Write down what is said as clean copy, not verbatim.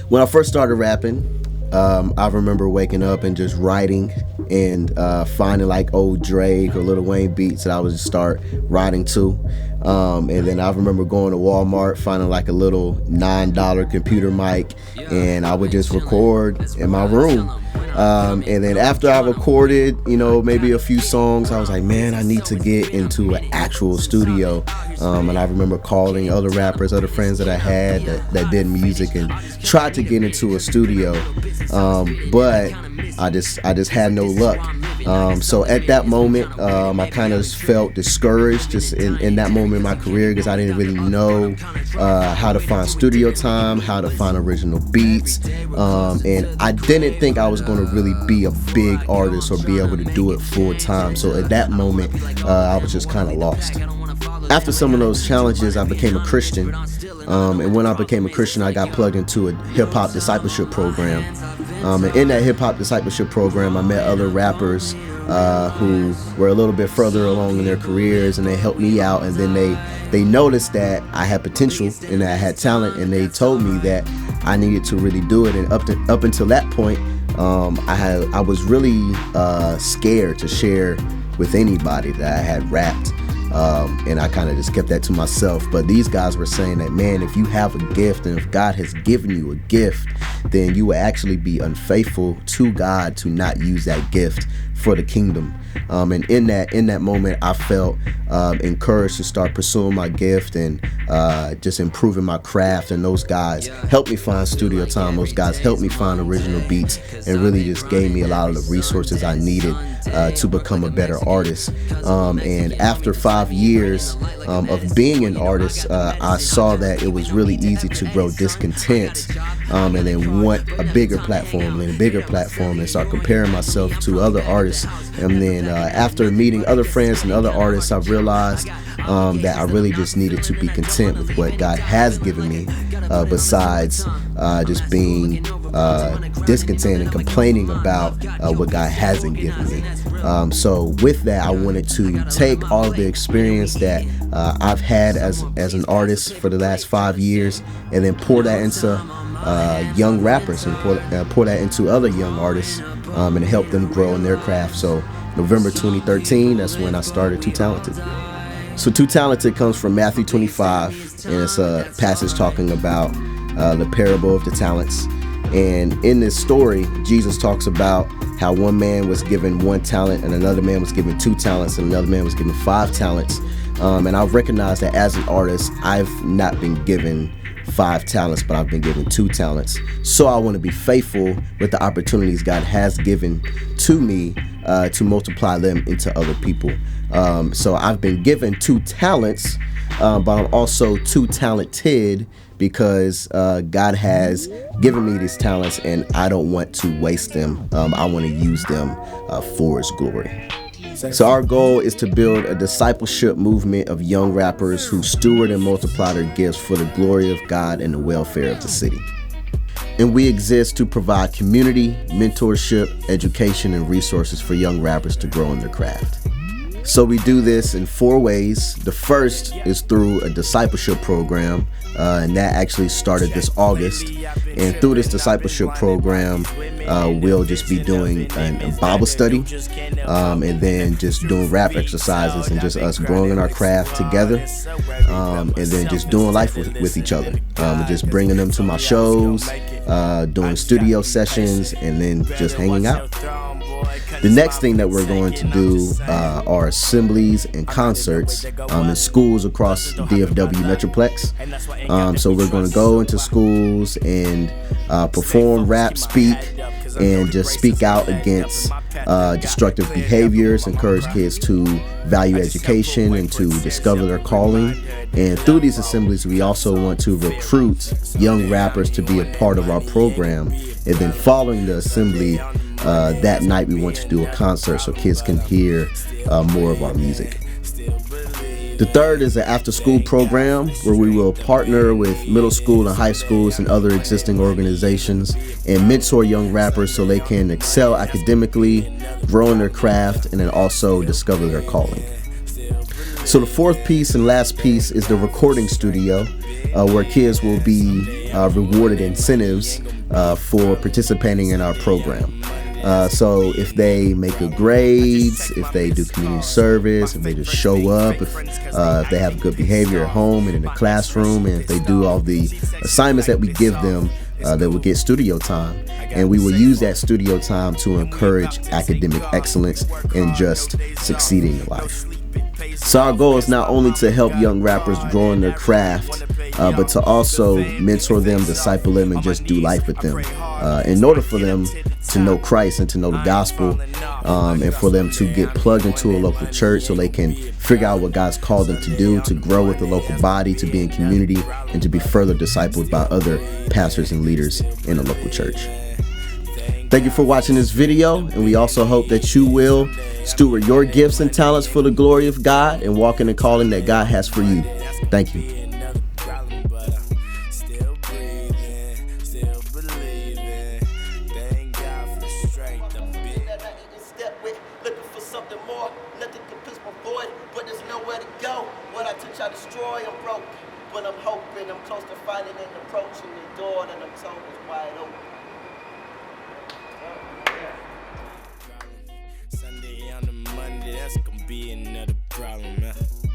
When I first started rapping, I remember waking up and just writing and finding like old Drake or Lil Wayne beats that I would just start writing to. And then I remember going to Walmart, finding like a little $9 computer mic, and I would just record in my room. And then after I recorded, maybe a few songs, I was like, man, I need to get into an actual studio. And I remember calling other rappers, other friends that I had that did music, and tried to get into a studio. But I just had no luck. So at that moment, I kind of felt discouraged just in that moment in my career, because I didn't really know how to find studio time, how to find original beats. And I didn't think I was going to really be a big artist or be able to do it full time. So at that moment, I was just kind of lost. After some of those challenges, I became a Christian. And when I became a Christian, I got plugged into a hip-hop discipleship program. And in that hip-hop discipleship program, I met other rappers who were a little bit further along in their careers, and they helped me out. And then they noticed that I had potential and that I had talent, and they told me that I needed to really do it. And up until that point, I was really scared to share with anybody that I had rapped. And I kind of just kept that to myself. But these guys were saying that, man, if you have a gift, and if God has given you a gift, then you will actually be unfaithful to God to not use that gift for the kingdom. And in that moment, I felt encouraged to start pursuing my gift and just improving my craft. And those guys helped me find studio time. Those guys helped me find original beats, and really just gave me a lot of the resources I needed to become a better artist. And after 5 years of being an artist, I saw that it was really easy to grow discontent and then want a bigger platform and start comparing myself to other artists. And then after meeting other friends and other artists, I realized that I really just needed to be content with what God has given me, besides just being discontent and complaining about what God hasn't given me. So with that, I wanted to take all of the experience that I've had as an artist for the last 5 years, and then pour that into young rappers, and pour that into other young artists, and help them grow in their craft. So November 2013, that's when I started Too Talented. So Too Talented comes from Matthew 25, and it's a passage talking about the parable of the talents. And in this story, Jesus talks about how one man was given 1 talent, and another man was given 2 talents, and another man was given 5 talents. And I've recognized that as an artist, I've not been given 5 talents, but I've been given 2 talents. So I want to be faithful with the opportunities God has given to me to multiply them into other people. So I've been given 2 talents, but I'm also too talented, because God has given me these talents, and I don't want to waste them. I want to use them for His glory. So our goal is to build a discipleship movement of young rappers who steward and multiply their gifts for the glory of God and the welfare of the city. And we exist to provide community, mentorship, education, and resources for young rappers to grow in their craft. So we do this in 4 ways. The first is through a discipleship program, and that actually started this August. And through this discipleship program, we'll just be doing a Bible study, and then just doing rap exercises, and just us growing in our craft together, and then just doing life with each other, just bringing them to my shows, doing studio sessions, and then just hanging out. The next thing that we're going to do are assemblies and concerts in schools across the DFW Metroplex. So we're going to go into schools and perform, rap, speak, and just speak out against destructive behaviors, encourage kids to value education and to discover their calling. And through these assemblies, we also want to recruit young rappers to be a part of our program. And then following the assembly, that night we want to do a concert so kids can hear more of our music. The third is an after-school program where we will partner with middle school and high schools and other existing organizations and mentor young rappers so they can excel academically, grow in their craft, and then also discover their calling. So the fourth piece and last piece is the recording studio, where kids will be rewarded incentives for participating in our program. So if they make good grades, if they do community service, if they just show up, if they have good behavior at home and in the classroom, and if they do all the assignments that we give them, they will get studio time. And we will use that studio time to encourage academic excellence and just succeeding in life. So our goal is not only to help young rappers grow in their craft, but to also mentor them, disciple them, and just do life with them in order for them to know Christ and to know the gospel, and for them to get plugged into a local church so they can figure out what God's called them to do, to grow with the local body, to be in community, and to be further discipled by other pastors and leaders in the local church. Thank you for watching this video, and we also hope that you will steward your gifts and talents for the glory of God and walk in the calling that God has for you. Thank you. But I'm hoping, I'm close to finding and approaching the door that I'm told is wide open. Sunday on a Monday, that's gonna be another problem, man.